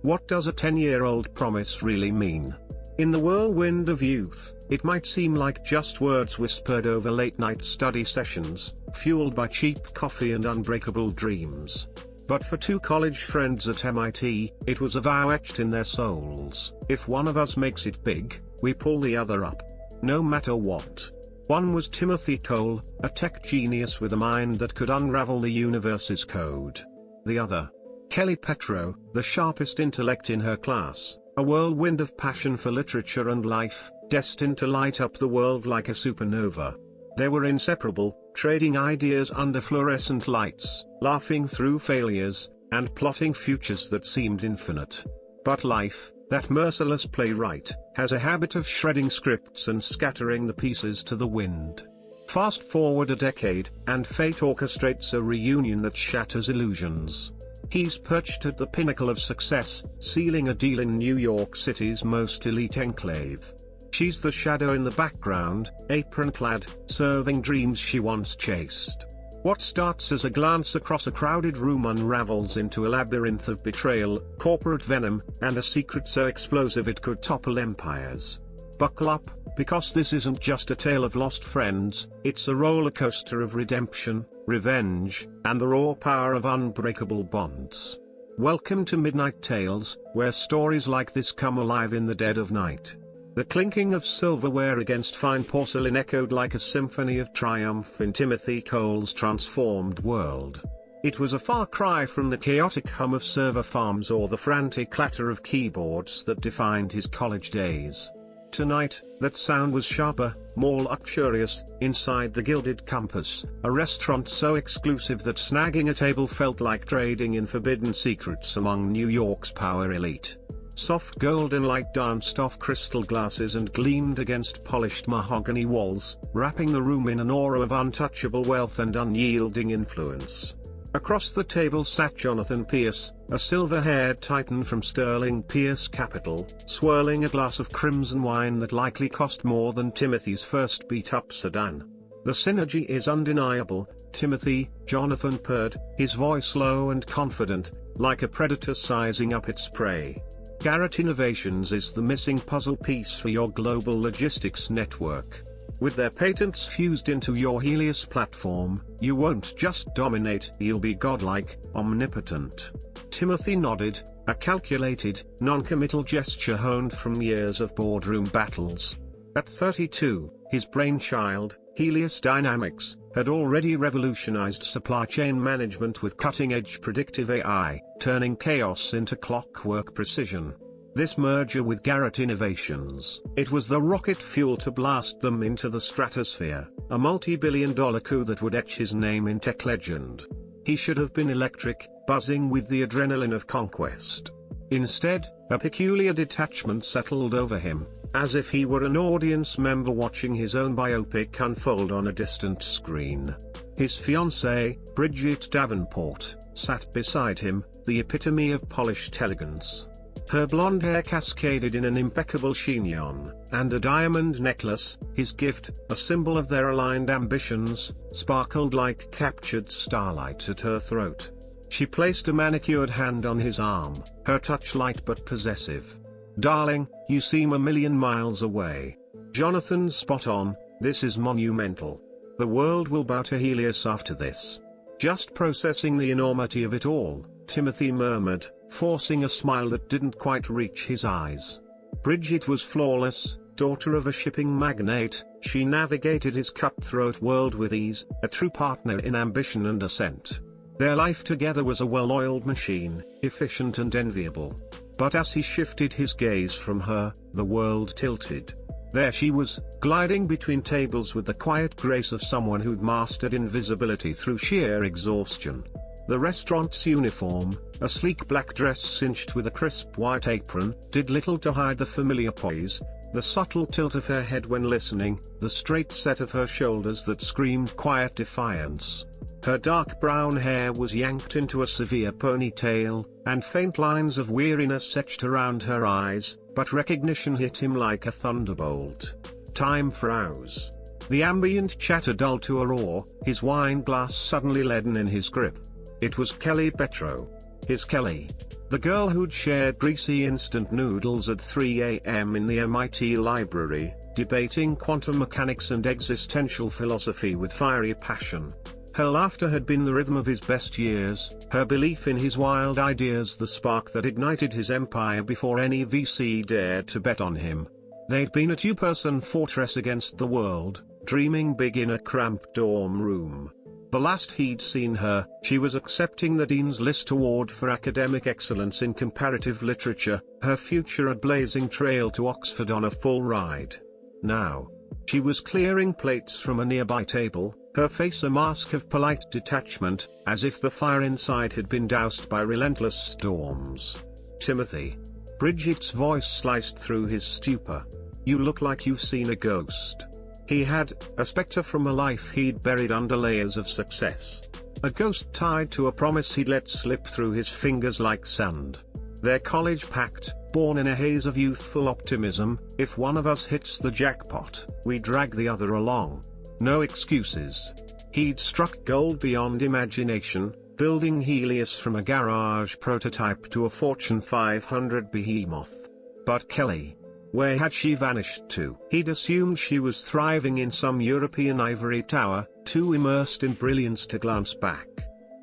What does a 10-year-old promise really mean? In the whirlwind of youth, it might seem like just words whispered over late-night study sessions, fueled by cheap coffee and unbreakable dreams. But for two college friends at MIT, it was a vow etched in their souls. If one of us makes it big, we pull the other up. No matter what. One was Timothy Cole, a tech genius with a mind that could unravel the universe's code. The other, Kelly Petro, the sharpest intellect in her class, a whirlwind of passion for literature and life, destined to light up the world like a supernova. They were inseparable, trading ideas under fluorescent lights, laughing through failures, and plotting futures that seemed infinite. But life, that merciless playwright, has a habit of shredding scripts and scattering the pieces to the wind. Fast forward a decade, and fate orchestrates a reunion that shatters illusions. He's perched at the pinnacle of success, sealing a deal in New York City's most elite enclave. She's the shadow in the background, apron-clad, serving dreams she once chased. What starts as a glance across a crowded room unravels into a labyrinth of betrayal, corporate venom, and a secret so explosive it could topple empires. Buckle up, because this isn't just a tale of lost friends, it's a roller coaster of redemption, revenge, and the raw power of unbreakable bonds. Welcome to Midnight Tales, where stories like this come alive in the dead of night. The clinking of silverware against fine porcelain echoed like a symphony of triumph in Timothy Cole's transformed world. It was a far cry from the chaotic hum of server farms or the frantic clatter of keyboards that defined his college days. Tonight, that sound was sharper, more luxurious, inside the gilded campus, a restaurant so exclusive that snagging a table felt like trading in forbidden secrets among New York's power elite. Soft golden light danced off crystal glasses and gleamed against polished mahogany walls, wrapping the room in an aura of untouchable wealth and unyielding influence. Across the table sat Jonathan Pierce, a silver-haired titan from Sterling Pierce Capital, swirling a glass of crimson wine that likely cost more than Timothy's first beat-up sedan. The synergy is undeniable, Jonathan purred, his voice low and confident, like a predator sizing up its prey. Garrett Innovations is the missing puzzle piece for your global logistics network. With their patents fused into your Helios platform, you won't just dominate, you'll be godlike, omnipotent. Timothy nodded, a calculated, non-committal gesture honed from years of boardroom battles. At 32, his brainchild, Helios Dynamics, had already revolutionized supply chain management with cutting-edge predictive AI, turning chaos into clockwork precision. This merger with Garrett Innovations, it was the rocket fuel to blast them into the stratosphere, a multi-billion-dollar coup that would etch his name in tech legend. He should have been electric, buzzing with the adrenaline of conquest. Instead, a peculiar detachment settled over him, as if he were an audience member watching his own biopic unfold on a distant screen. His fiancée, Bridget Davenport, sat beside him, the epitome of polished elegance. Her blonde hair cascaded in an impeccable chignon, and a diamond necklace, his gift, a symbol of their aligned ambitions, sparkled like captured starlight at her throat. She placed a manicured hand on his arm, her touch light but possessive. "Darling, you seem a million miles away." Jonathan's spot on, this is monumental. The world will bow to Helios after this. Just processing the enormity of it all, Timothy murmured, forcing a smile that didn't quite reach his eyes. Bridget was flawless, daughter of a shipping magnate, she navigated his cutthroat world with ease, a true partner in ambition and ascent. Their life together was a well-oiled machine, efficient and enviable. But as he shifted his gaze from her, the world tilted. There she was, gliding between tables with the quiet grace of someone who'd mastered invisibility through sheer exhaustion. The restaurant's uniform, a sleek black dress cinched with a crisp white apron, did little to hide the familiar poise, the subtle tilt of her head when listening, the straight set of her shoulders that screamed quiet defiance. Her dark brown hair was yanked into a severe ponytail, and faint lines of weariness etched around her eyes, but recognition hit him like a thunderbolt. Time froze. The ambient chatter dulled to a roar, his wine glass suddenly leaden in his grip. It was Kelly Petro. His Kelly. The girl who'd shared greasy instant noodles at 3 a.m. in the MIT library, debating quantum mechanics and existential philosophy with fiery passion. Her laughter had been the rhythm of his best years, her belief in his wild ideas the spark that ignited his empire before any VC dared to bet on him. They'd been a two-person fortress against the world, dreaming big in a cramped dorm room. The last he'd seen her, she was accepting the Dean's List Award for academic excellence in comparative literature, her future a blazing trail to Oxford on a full ride. Now, she was clearing plates from a nearby table, her face a mask of polite detachment, as if the fire inside had been doused by relentless storms. "Timothy." Bridget's voice sliced through his stupor. "You look like you've seen a ghost." He had, a specter from a life he'd buried under layers of success. A ghost tied to a promise he'd let slip through his fingers like sand. Their college pact, born in a haze of youthful optimism: if one of us hits the jackpot, we drag the other along. No excuses. He'd struck gold beyond imagination, building Helios from a garage prototype to a Fortune 500 behemoth. But Kelly, where had she vanished to? He'd assumed she was thriving in some European ivory tower, too immersed in brilliance to glance back.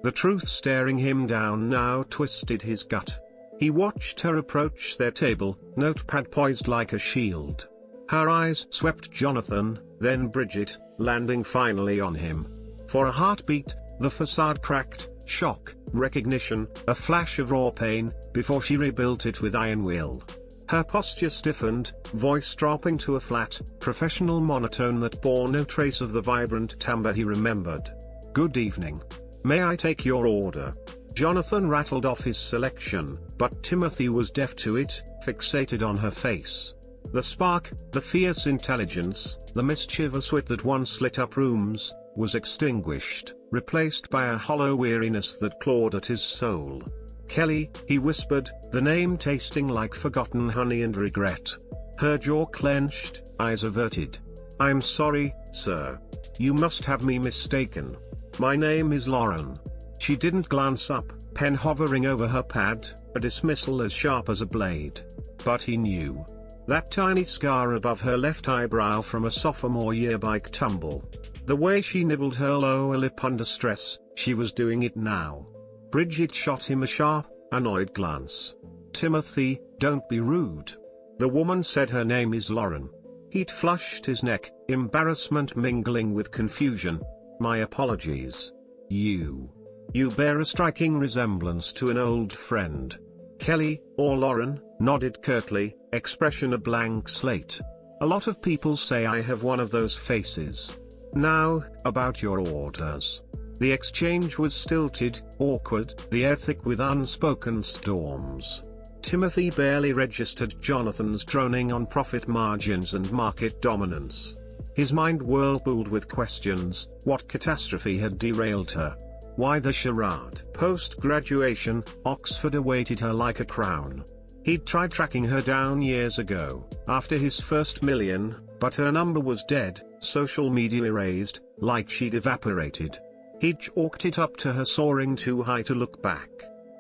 The truth staring him down now twisted his gut. He watched her approach their table, notepad poised like a shield. Her eyes swept Jonathan, then Bridget, landing finally on him. For a heartbeat, the facade cracked, shock, recognition, a flash of raw pain, before she rebuilt it with iron will. Her posture stiffened, voice dropping to a flat, professional monotone that bore no trace of the vibrant timbre he remembered. "Good evening. May I take your order?" Jonathan rattled off his selection, but Timothy was deaf to it, fixated on her face. The spark, the fierce intelligence, the mischievous wit that once lit up rooms, was extinguished, replaced by a hollow weariness that clawed at his soul. "Kelly," he whispered, the name tasting like forgotten honey and regret. Her jaw clenched, eyes averted. "I'm sorry, sir. You must have me mistaken. My name is Lauren." She didn't glance up, pen hovering over her pad, a dismissal as sharp as a blade. But he knew. That tiny scar above her left eyebrow from a sophomore year bike tumble. The way she nibbled her lower lip under stress, she was doing it now. Bridget shot him a sharp, annoyed glance. "Timothy, don't be rude." The woman said her name is Lauren. He'd flushed his neck, embarrassment mingling with confusion. "My apologies. You bear a striking resemblance to an old friend." Kelly, or Lauren, nodded curtly, expression a blank slate. "A lot of people say I have one of those faces. Now, about your orders." The exchange was stilted, awkward, the air thick with unspoken storms. Timothy barely registered Jonathan's droning on profit margins and market dominance. His mind whirlpooled with questions: what catastrophe had derailed her? Why the charade? Post-graduation, Oxford awaited her like a crown. He'd tried tracking her down years ago, after his first million, but her number was dead, social media erased, like she'd evaporated. He'd chalked it up to her soaring too high to look back.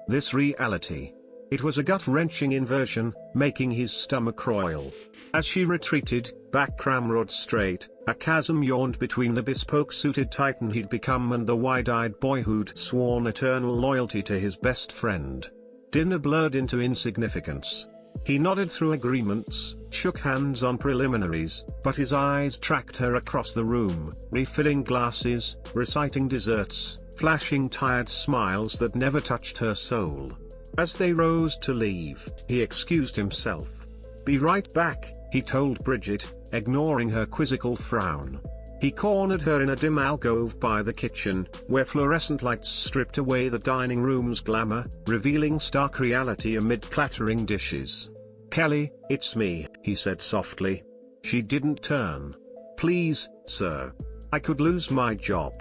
This reality. It was a gut-wrenching inversion, making his stomach roil. As she retreated, back ramrod straight, a chasm yawned between the bespoke-suited titan he'd become and the wide-eyed boy who'd sworn eternal loyalty to his best friend. Dinner blurred into insignificance. He nodded through agreements, shook hands on preliminaries, but his eyes tracked her across the room, refilling glasses, reciting desserts, flashing tired smiles that never touched her soul. As they rose to leave, he excused himself. "Be right back," he told Bridget, ignoring her quizzical frown. He cornered her in a dim alcove by the kitchen, where fluorescent lights stripped away the dining room's glamour, revealing stark reality amid clattering dishes. "Kelly, it's me," he said softly. She didn't turn. "Please, sir. I could lose my job.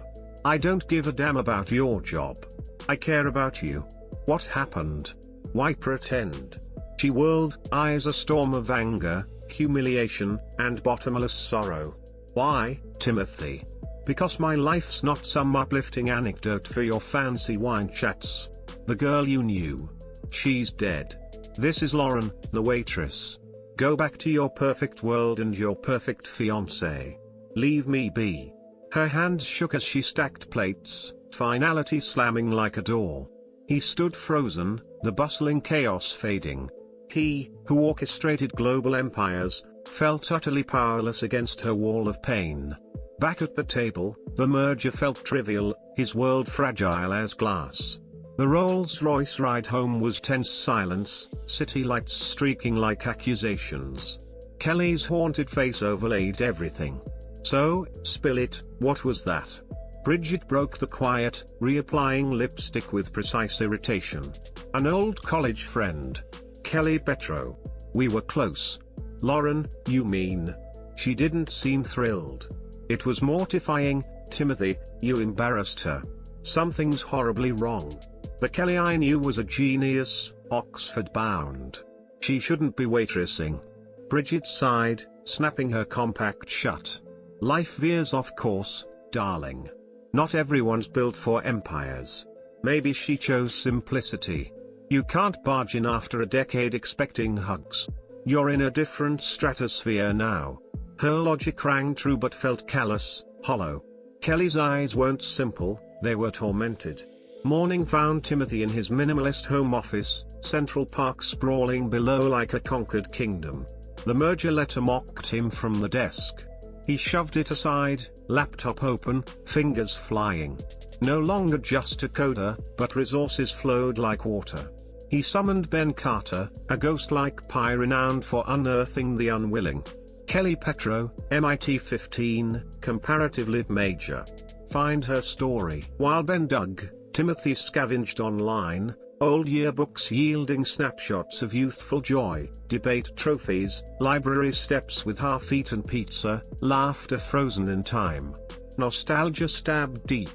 I don't give a damn about your job. I care about you. What happened? Why pretend?" She whirled, eyes a storm of anger, humiliation, and bottomless sorrow. "Why, Timothy? Because my life's not some uplifting anecdote for your fancy wine chats. The girl you knew. She's dead. This is Lauren, the waitress. Go back to your perfect world and your perfect fiancé. Leave me be. Her hands shook as she stacked plates, finality slamming like a door. He stood frozen, the bustling chaos fading. He, who orchestrated global empires, felt utterly powerless against her wall of pain. Back at the table, the merger felt trivial, his world fragile as glass. The Rolls-Royce ride home was tense silence, city lights streaking like accusations. Kelly's haunted face overlaid everything. So, spill it, what was that? Bridget broke the quiet, reapplying lipstick with precise irritation. An old college friend. Kelly Petro. We were close. Lauren, you mean? She didn't seem thrilled. It was mortifying. Timothy, you embarrassed her. Something's horribly wrong. The Kelly I knew was a genius, Oxford bound. She shouldn't be waitressing. Bridget sighed, snapping her compact shut. Life veers off course, darling. Not everyone's built for empires. Maybe she chose simplicity. You can't barge in after a decade expecting hugs. You're in a different stratosphere now. Her logic rang true but felt callous, hollow. Kelly's eyes weren't simple, they were tormented. Morning found Timothy in his minimalist home office, Central Park sprawling below like a conquered kingdom. The merger letter mocked him from the desk. He shoved it aside, laptop open, fingers flying. No longer just a coder, but resources flowed like water. He summoned Ben Carter, a ghost-like pie renowned for unearthing the unwilling. Kelly Petro, MIT 15, comparative lit major. Find her story. While Ben dug, Timothy scavenged online, old yearbooks yielding snapshots of youthful joy, debate trophies, library steps with half-eaten pizza, laughter frozen in time. Nostalgia stabbed deep.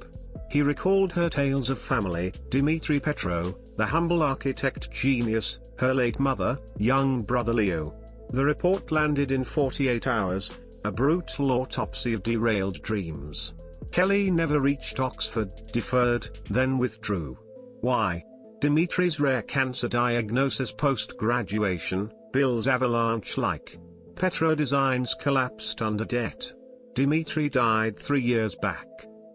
He recalled her tales of family, Dimitri Petro, the humble architect genius, her late mother, young brother Leo. The report landed in 48 hours, a brutal autopsy of derailed dreams. Kelly never reached Oxford, deferred, then withdrew. Why? Dimitri's rare cancer diagnosis post-graduation, bills avalanche-like. Petro Designs collapsed under debt. Dimitri died 3 years back.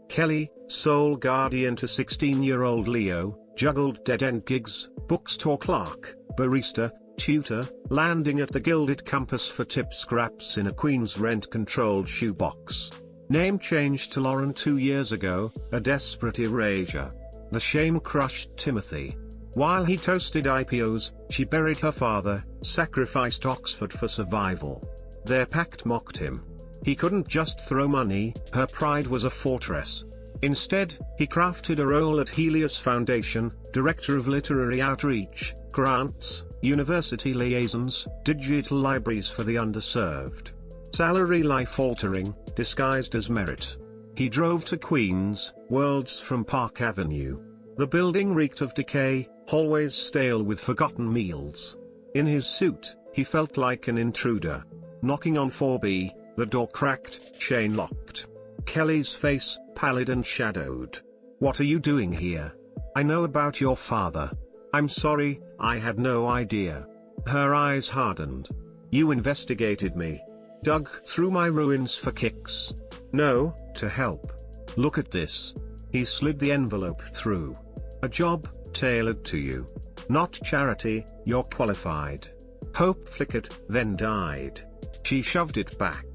Kelly, sole guardian to 16-year-old Leo, juggled dead-end gigs, bookstore clerk, barista, tutor, landing at the Gilded Compass for tip scraps in a Queen's rent-controlled shoebox. Name changed to Lauren 2 years ago, a desperate erasure. The shame crushed Timothy. While he toasted IPOs, she buried her father, sacrificed Oxford for survival. Their pact mocked him. He couldn't just throw money, her pride was a fortress. Instead, he crafted a role at Helios Foundation, Director of Literary Outreach, Grants, University Liaisons, Digital Libraries for the Underserved. Salary life-altering, disguised as merit. He drove to Queens, worlds from Park Avenue. The building reeked of decay, hallways stale with forgotten meals. In his suit, he felt like an intruder. Knocking on 4B, the door cracked, chain locked. Kelly's face, pallid and shadowed. What are you doing here? I know about your father. I'm sorry, I had no idea. Her eyes hardened. You investigated me. Dug through my ruins for kicks. No, to help. Look at this. He slid the envelope through. A job, tailored to you. Not charity, you're qualified. Hope flickered, then died. She shoved it back.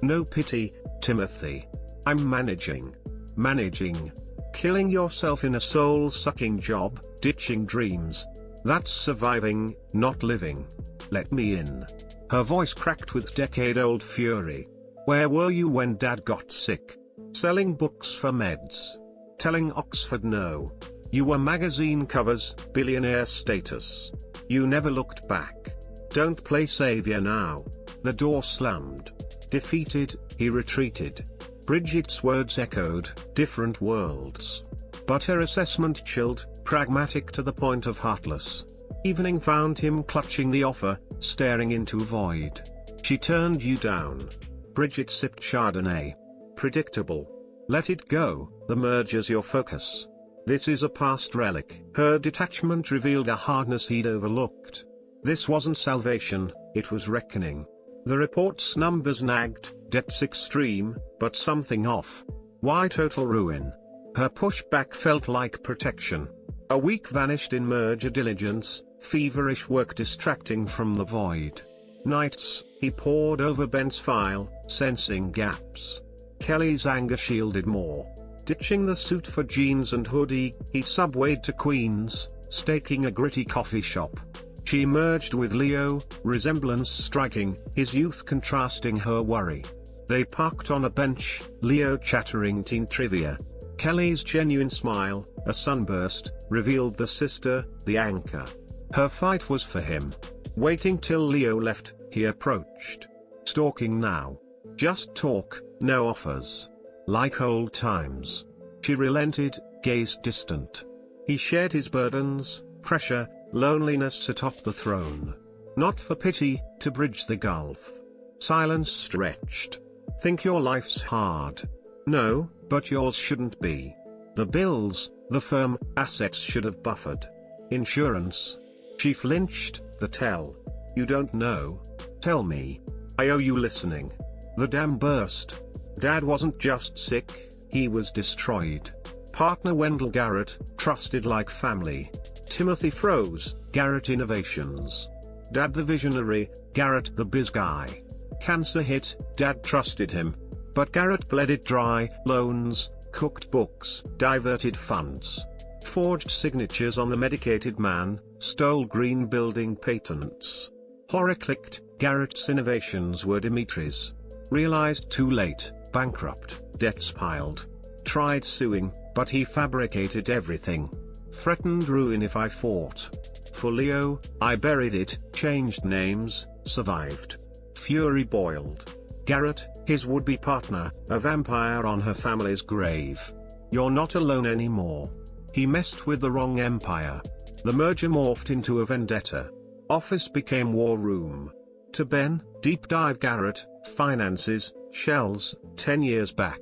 No pity, Timothy. I'm managing. Managing. Killing yourself in a soul-sucking job, ditching dreams. That's surviving, not living. Let me in. Her voice cracked with decade-old fury. Where were you when Dad got sick? Selling books for meds. Telling Oxford no. You were magazine covers, billionaire status. You never looked back. Don't play savior now. The door slammed. Defeated, he retreated. Bridget's words echoed, different worlds. But her assessment chilled, pragmatic to the point of heartless. Evening found him clutching the offer, staring into void. She turned you down. Bridget sipped Chardonnay. Predictable. Let it go, the merger's your focus. This is a past relic. Her detachment revealed a hardness he'd overlooked. This wasn't salvation, it was reckoning. The report's numbers nagged, debts extreme, but something off. Why total ruin? Her pushback felt like protection. A week vanished in merger diligence, feverish work distracting from the void. Nights, he pored over Ben's file, sensing gaps. Kelly's anger shielded more. Ditching the suit for jeans and hoodie, he subwayed to Queens, staking a gritty coffee shop. She merged with Leo, resemblance striking, his youth contrasting her worry. They parked on a bench, Leo chattering teen trivia. Kelly's genuine smile, a sunburst, revealed the sister, the anchor. Her fight was for him. Waiting till Leo left, he approached. Stalking now. Just talk, no offers. Like old times. She relented, gazed distant. He shared his burdens, pressure, loneliness atop the throne. Not for pity, to bridge the gulf. Silence stretched. Think your life's hard. No, but yours shouldn't be. The bills, the firm, assets should have buffered. Insurance. She flinched, the tell. You don't know. Tell me. I owe you listening. The dam burst. Dad wasn't just sick, he was destroyed. Partner Wendell Garrett, trusted like family. Timothy froze, Garrett Innovations. Dad the visionary, Garrett the biz guy. Cancer hit, Dad trusted him. But Garrett bled it dry, loans, cooked books, diverted funds. Forged signatures on the medicated man, stole green building patents. Horror clicked, Garrett's innovations were Dimitri's. Realized too late, bankrupt, debts piled. Tried suing, but he fabricated everything. Threatened ruin if I fought. For Leo, I buried it, changed names, survived. Fury boiled. Garrett, his would-be partner, a vampire on her family's grave. You're not alone anymore. He messed with the wrong empire. The merger morphed into a vendetta. Office became war room. To Ben, deep dive Garrett, finances, shells, 10 years back.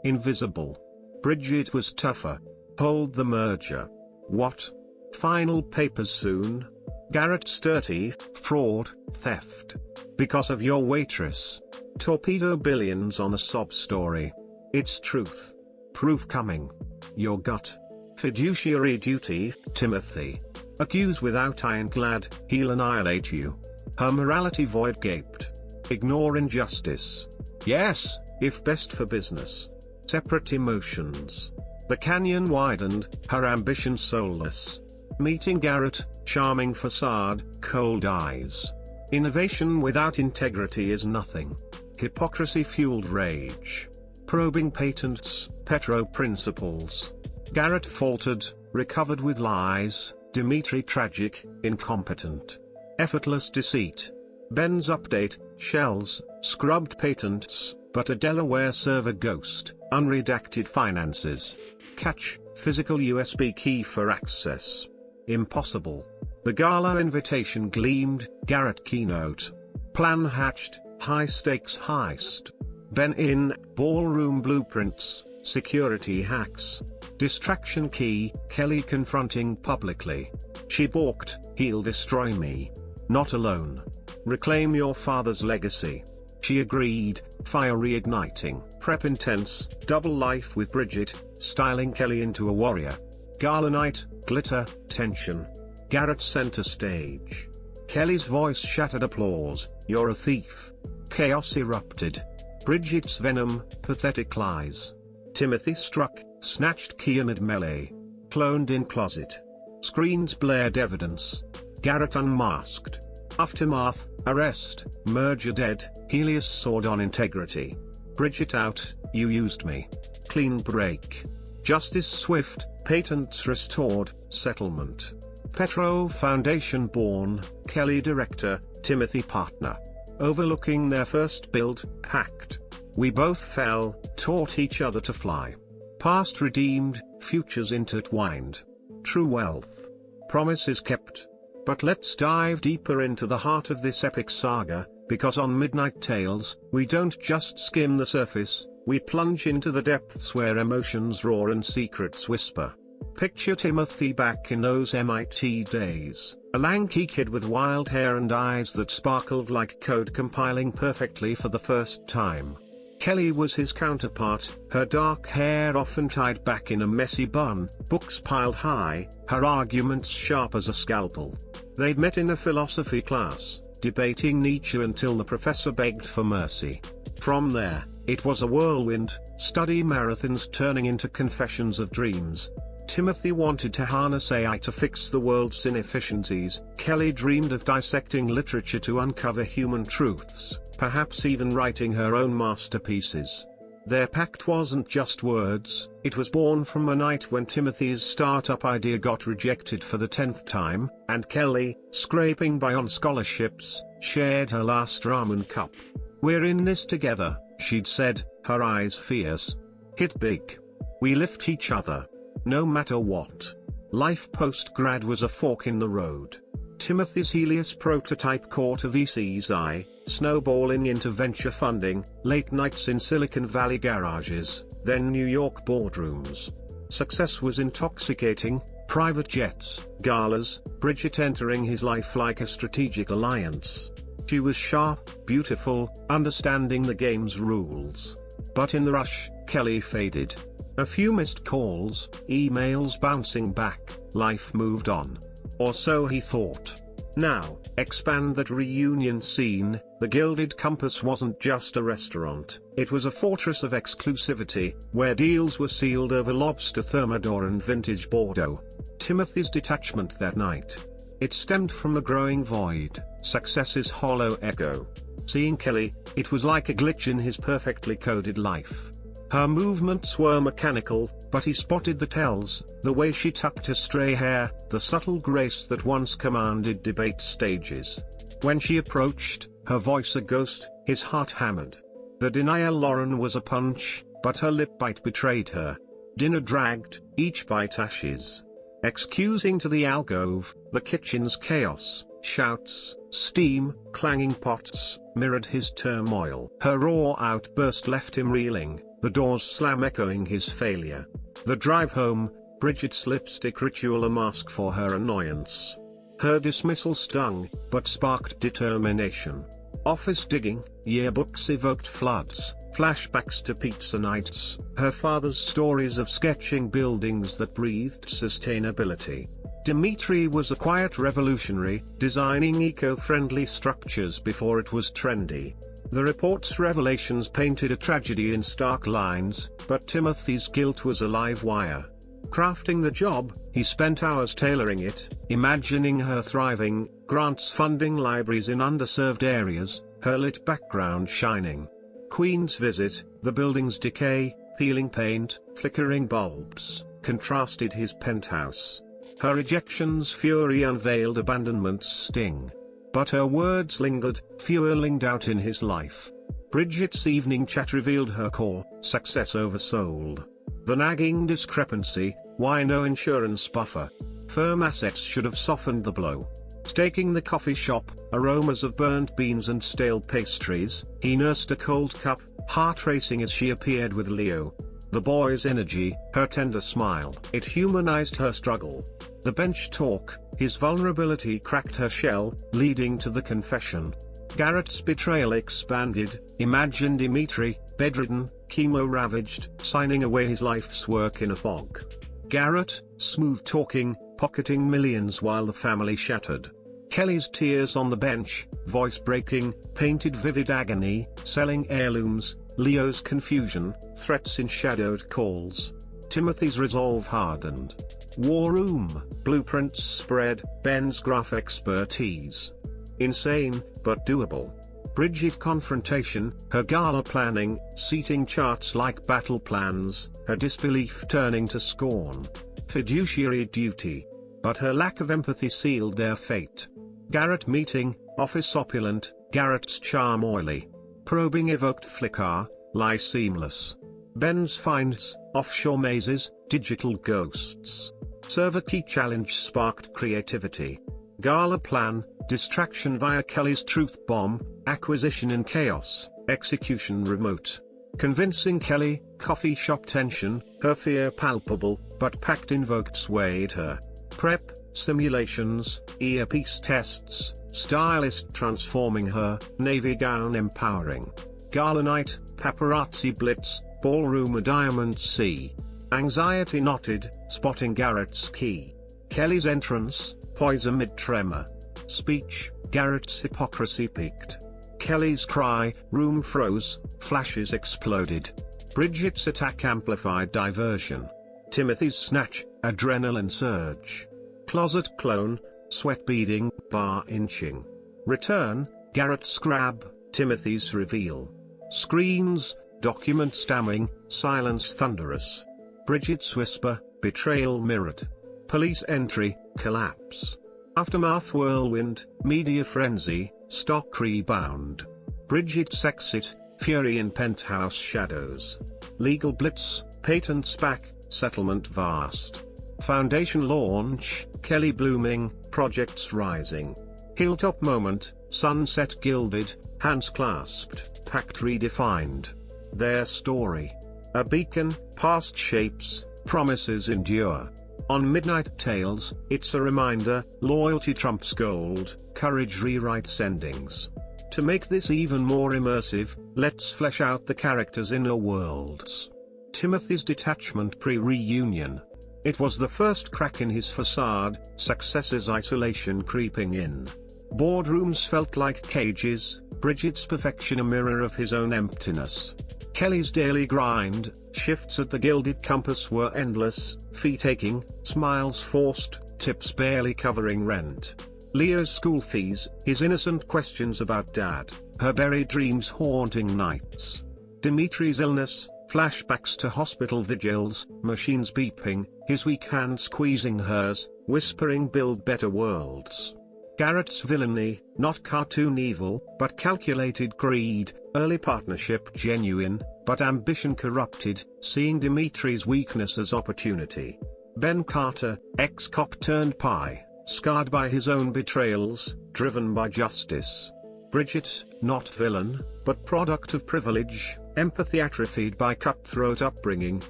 Invisible. Bridget was tougher. Hold the merger. What? Final papers soon? Garrett's dirty, fraud, theft. Because of your waitress. Torpedo billions on a sob story. It's truth. Proof coming. Your gut. Fiduciary duty, Timothy. Accuse without ironclad, he'll annihilate you. Her morality void gaped. Ignore injustice. Yes, if best for business. Separate emotions. The canyon widened, her ambition soulless. Meeting Garrett, charming facade, cold eyes. Innovation without integrity is nothing. Hypocrisy fueled rage. Probing patents, petro principles. Garrett faltered, recovered with lies, Dimitri tragic, incompetent. Effortless deceit. Ben's update, shells, scrubbed patents, but a Delaware server ghost, unredacted finances. Catch, physical USB key for access. Impossible. The gala invitation gleamed, Garrett keynote. Plan hatched, high stakes heist. Ben in, ballroom blueprints, security hacks. Distraction key, Kelly confronting publicly. She balked, he'll destroy me. Not alone. Reclaim your father's legacy. She agreed, fire reigniting. Prep intense, double life with Bridget, styling Kelly into a warrior. Gala night, glitter, tension. Garrett center stage. Kelly's voice shattered applause, you're a thief. Chaos erupted. Bridget's venom, pathetic lies. Timothy struck, snatched key amid melee. Cloned in closet. Screens blared evidence. Garrett unmasked. Aftermath, arrest, merger dead, Helios sword on integrity. Bridget out, you used me. Clean break. Justice swift, patents restored, settlement. Petro Foundation born, Kelly director, Timothy partner. Overlooking their first build, pact. We both fell, taught each other to fly. Past redeemed, futures intertwined. True wealth. Promises kept. But let's dive deeper into the heart of this epic saga, because on MidnightTales, we don't just skim the surface, we plunge into the depths where emotions roar and secrets whisper. Picture Timothy back in those MIT days, a lanky kid with wild hair and eyes that sparkled like code compiling perfectly for the first time. Kelly was his counterpart, her dark hair often tied back in a messy bun, books piled high, her arguments sharp as a scalpel. They'd met in a philosophy class, debating Nietzsche until the professor begged for mercy. From there, it was a whirlwind, study marathons turning into confessions of dreams. Timothy wanted to harness AI to fix the world's inefficiencies. Kelly dreamed of dissecting literature to uncover human truths, perhaps even writing her own masterpieces. Their pact wasn't just words, it was born from a night when Timothy's startup idea got rejected for the 10th time, and Kelly, scraping by on scholarships, shared her last ramen cup. "We're in this together," she'd said, her eyes fierce. "Hit big. We lift each other. No matter what." Life post-grad was a fork in the road. Timothy's Helios prototype caught a VC's eye, snowballing into venture funding, late nights in Silicon Valley garages, then New York boardrooms. Success was intoxicating, private jets, galas, Bridget entering his life like a strategic alliance. She was sharp, beautiful, understanding the game's rules. But in the rush, Kelly faded. A few missed calls, emails bouncing back, life moved on. Or so he thought. Now, expand that reunion scene. The Gilded Compass wasn't just a restaurant, it was a fortress of exclusivity, where deals were sealed over lobster thermidor and vintage Bordeaux. Timothy's detachment that night. It stemmed from a growing void, success's hollow echo. Seeing Kelly, it was like a glitch in his perfectly coded life. Her movements were mechanical, but he spotted the tells, the way she tucked her stray hair, the subtle grace that once commanded debate stages. When she approached, her voice a ghost, his heart hammered. The denial Lauren was a punch, but her lip bite betrayed her. Dinner dragged, each bite ashes. Excusing to the alcove, the kitchen's chaos, shouts, steam, clanging pots, mirrored his turmoil. Her raw outburst left him reeling, the door's slam echoing his failure. The drive home, Bridget's lipstick ritual a mask for her annoyance. Her dismissal stung, but sparked determination. Office digging, yearbooks evoked floods, flashbacks to pizza nights, her father's stories of sketching buildings that breathed sustainability. Dimitri was a quiet revolutionary, designing eco-friendly structures before it was trendy. The report's revelations painted a tragedy in stark lines, but Timothy's guilt was a live wire. Crafting the job, he spent hours tailoring it, imagining her thriving, grants funding libraries in underserved areas, her lit background shining. Queen's visit, the building's decay, peeling paint, flickering bulbs, contrasted his penthouse. Her rejection's fury unveiled abandonment's sting. But her words lingered, fueling doubt in his life. Bridget's evening chat revealed her core, success oversold. The nagging discrepancy, why no insurance buffer? Firm assets should have softened the blow. Staking the coffee shop, aromas of burnt beans and stale pastries, he nursed a cold cup, heart racing as she appeared with Leo. The boy's energy, her tender smile, it humanized her struggle. The bench talk, his vulnerability cracked her shell, leading to the confession. Garrett's betrayal expanded. Imagine Dimitri, bedridden, chemo-ravaged, signing away his life's work in a fog. Garrett, smooth-talking, pocketing millions while the family shattered. Kelly's tears on the bench, voice breaking, painted vivid agony, selling heirlooms. Leo's confusion, threats in shadowed calls. Timothy's resolve hardened. War room, blueprints spread, Ben's graph expertise. Insane, but doable. Bridget confrontation, her gala planning, seating charts like battle plans, her disbelief turning to scorn. Fiduciary duty. But her lack of empathy sealed their fate. Garrett meeting, office opulent, Garrett's charm oily. Probing evoked flicker, lie seamless. Ben's finds, offshore mazes, digital ghosts. Server key challenge sparked creativity. Gala plan, distraction via Kelly's truth bomb, acquisition in chaos, execution remote. Convincing Kelly, coffee shop tension, her fear palpable, but pact invoked swayed her. Prep, simulations, earpiece tests, stylist transforming her, navy gown empowering. Gala night, paparazzi blitz, ballroom a diamond sea. Anxiety knotted, spotting Garrett's key. Kelly's entrance, poise amid tremor. Speech, Garrett's hypocrisy peaked. Kelly's cry, room froze, flashes exploded. Bridget's attack amplified diversion. Timothy's snatch, adrenaline surge. Closet clone, sweat beading, bar inching. Return, Garrett's grab, Timothy's reveal. Screens, document stammering, silence thunderous. Bridget's whisper, betrayal mirrored. Police entry, collapse. Aftermath whirlwind, media frenzy, stock rebound. Bridget's exit, fury in penthouse shadows. Legal blitz, patents back, settlement vast. Foundation launch, Kelly blooming, projects rising. Hilltop moment, sunset gilded, hands clasped, pact redefined. Their story. A beacon, past shapes, promises endure. On MidnightTales, it's a reminder, loyalty trumps gold, courage rewrites endings. To make this even more immersive, let's flesh out the characters' inner worlds. Timothy's detachment pre-reunion. It was the first crack in his facade, success's isolation creeping in. Boardrooms felt like cages, Bridget's perfection a mirror of his own emptiness. Kelly's daily grind, shifts at the gilded compass were endless, feet aching, smiles forced, tips barely covering rent. Leah's school fees, his innocent questions about dad, her buried dreams haunting nights. Dimitri's illness, flashbacks to hospital vigils, machines beeping, his weak hand squeezing hers, whispering build better worlds. Garrett's villainy, not cartoon evil, but calculated greed, early partnership genuine, but ambition corrupted, seeing Dimitri's weakness as opportunity. Ben Carter, ex-cop turned pie, scarred by his own betrayals, driven by justice. Bridget, not villain, but product of privilege, empathy atrophied by cutthroat upbringing,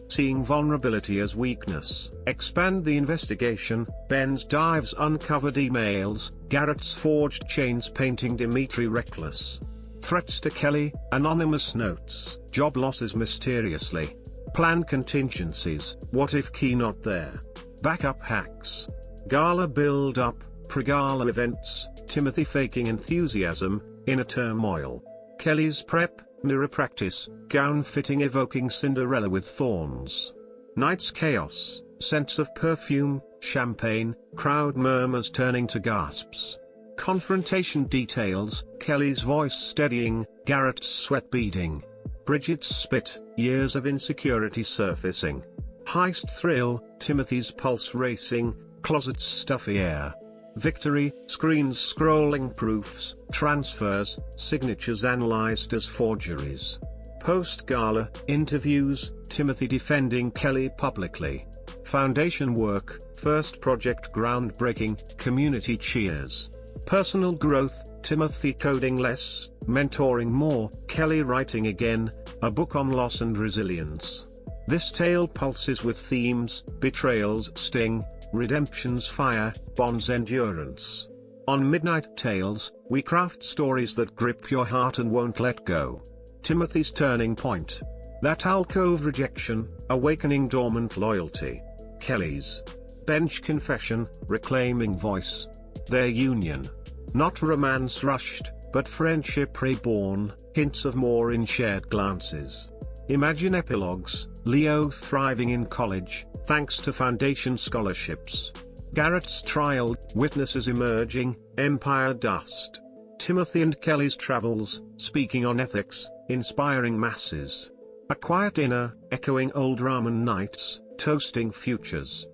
seeing vulnerability as weakness. Expand the investigation, Ben's dives uncovered emails, Garrett's forged chains painting Dimitri reckless. Threats to Kelly, anonymous notes, job losses mysteriously. Plan contingencies, what if key not there? Backup hacks. Gala build-up, pre-gala events, Timothy faking enthusiasm, inner turmoil. Kelly's prep, mirror practice, gown fitting evoking Cinderella with thorns. Night's chaos, scents of perfume, champagne, crowd murmurs turning to gasps. Confrontation details, Kelly's voice steadying, Garrett's sweat beading. Bridget's spit, years of insecurity surfacing. Heist thrill, Timothy's pulse racing, closet's stuffy air. Victory, screens scrolling proofs, transfers, signatures analyzed as forgeries. Post-gala, interviews, Timothy defending Kelly publicly. Foundation work, first project groundbreaking, community cheers. Personal growth, Timothy coding less, mentoring more, Kelly writing again, a book on loss and resilience. This tale pulses with themes, betrayals sting, redemption's fire, bonds endurance. On MidnightTales, we craft stories that grip your heart and won't let go. Timothy's turning point. That alcove rejection, awakening dormant loyalty. Kelly's bench confession, reclaiming voice. Their union. Not romance rushed, but friendship reborn, hints of more in shared glances. Imagine epilogues, Leo thriving in college, thanks to foundation scholarships. Garrett's trial, witnesses emerging, empire dust. Timothy and Kelly's travels, speaking on ethics, inspiring masses. A quiet dinner, echoing old ramen nights, toasting futures.